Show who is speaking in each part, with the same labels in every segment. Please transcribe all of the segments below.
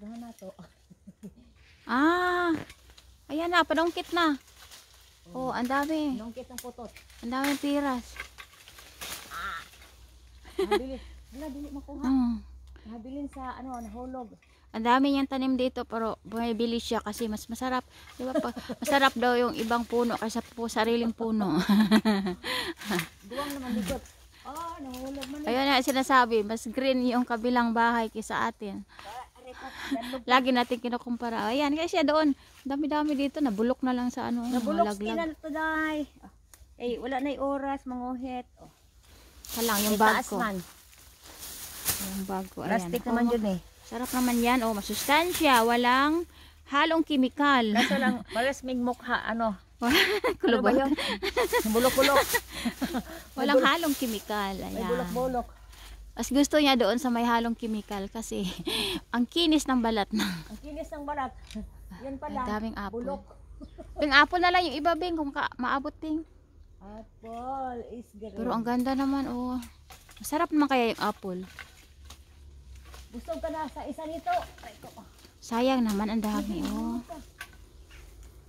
Speaker 1: Dahan na to.
Speaker 2: Ah, ayan na, padungkit na. Oh, ang dami.
Speaker 1: Nungkit ng putot.
Speaker 2: Ang daming piras.
Speaker 1: Nabili. Wala, dili makuha. Nabilin sa ano, nahulog.
Speaker 2: Ang dami niyang tanim dito pero bumibili siya kasi mas masarap. Di ba? Masarap daw yung ibang puno kaysa po sariling puno.
Speaker 1: Duwang naman likot. Oh, nahulog man.
Speaker 2: Ayun na sinasabi, mas green yung kabilang bahay kaysa atin. Lagi natin kinukumpara. Ayan, kasi doon, dami-dami dito, nabulok na lang sa ano.
Speaker 1: Nabulok
Speaker 2: malaglag.
Speaker 1: skin na to, day. Eh, wala na oras, manguhit. Oh.
Speaker 2: Ito lang, yung
Speaker 1: May
Speaker 2: bag
Speaker 1: taas
Speaker 2: ko.
Speaker 1: man.
Speaker 2: Yung bag ko, ayan.
Speaker 1: Plastic naman yun eh.
Speaker 2: Sarap naman yan. Oh, masustansya. Walang halong kimikal.
Speaker 1: Kaso lang, maras may mukha, ano.
Speaker 2: Kulubot.
Speaker 1: Ano ba yun? Bulok-bulok.
Speaker 2: Walang halong kimikal.
Speaker 1: May
Speaker 2: Ayan.
Speaker 1: bulok-bulok.
Speaker 2: Mas gusto niya doon sa may halong kimikal kasi ang kinis ng balat na.
Speaker 1: Ang kinis ng balat. Yan pala.
Speaker 2: Ang daming apple.
Speaker 1: Bulok.
Speaker 2: Yung apple na lang yung iba, Bing, kung maabot, Bing.
Speaker 1: Apple is good.
Speaker 2: Pero ang ganda naman, oh. Masarap naman kaya yung apple.
Speaker 1: Busog ka na sa isa nito.
Speaker 2: Sayang naman, ang dami, oh.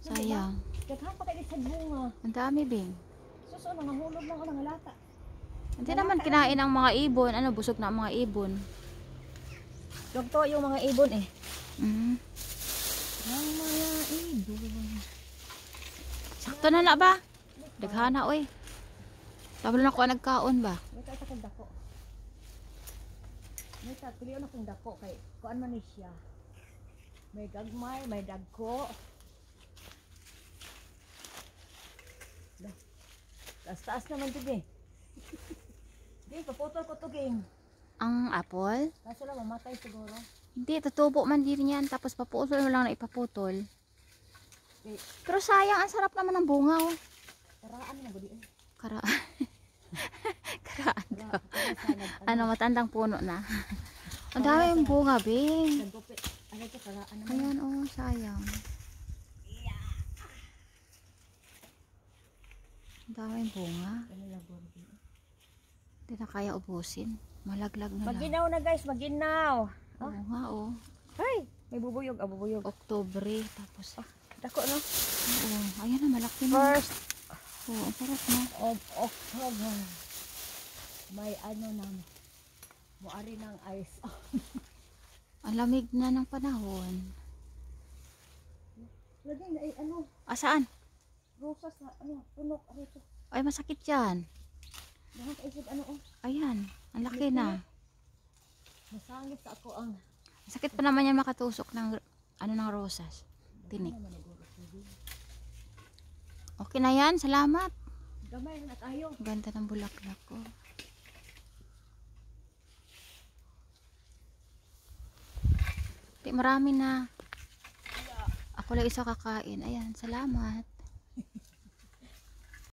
Speaker 2: Sayang.
Speaker 1: Kaghan pa kayo sa bunga.
Speaker 2: Ang dami, Bing.
Speaker 1: Suso, nangahulog lang ang lata.
Speaker 2: Hindi naman kinain ng mga ibon. Ano, busog na ang mga ibon.
Speaker 1: Dugto yung mga ibon eh.
Speaker 2: Ang mga ibon. Sakto na ba? Daghana, oy. Tablo na ko nagkaon ba?
Speaker 1: May kaya sa kong dako. May piliyon akong dako kay kuan man ni siya. May gagmay, may dagko. Taas-taas naman ito eh. Di, paputol ko ito game.
Speaker 2: Ang apple?
Speaker 1: Kaso lang, mamatay siguro.
Speaker 2: Hindi, tutubo man din yan. Tapos paputol mo lang na ipaputol.
Speaker 1: Okay.
Speaker 2: Pero sayang, ang sarap naman ng bunga, oh.
Speaker 1: Karaan na ba di eh?
Speaker 2: Karaan. Karaan daw. Ano, matandang puno na. Ang dami yung bunga, Bing.
Speaker 1: Nagpupit. Ano ito, karaan naman.
Speaker 2: Ayan, oh, sayang. Ang dami yung bunga. Hindi na kaya ubusin. Malaglag na lang.
Speaker 1: Maginaw na guys, maginaw.
Speaker 2: Oo nga, oh.
Speaker 1: Ay, may bubuyog, bubuyog.
Speaker 2: Oktubre, tapos,
Speaker 1: Dako no?
Speaker 2: oo, ayan na, malaki na.
Speaker 1: First
Speaker 2: Oo, ang sarap na.
Speaker 1: of October. May ano na, muari ng ice.
Speaker 2: Ang lamig na ng panahon.
Speaker 1: Lagay na, ano,
Speaker 2: Saan?
Speaker 1: rosas na, ano, tunok, ano ito.
Speaker 2: Ay, masakit yan.
Speaker 1: Lahat isip, ano, oh.
Speaker 2: Ayan, ang laki na.
Speaker 1: Masangit sa ako ang,
Speaker 2: Sakit pa naman yan makatusok ng, ano, ng rosas. Tinik. Okay na yan, salamat.
Speaker 1: gamay na tayo.
Speaker 2: Ganda ng bulaklak ko. Di, marami na. Ako lang isa kakain. Ayan, salamat.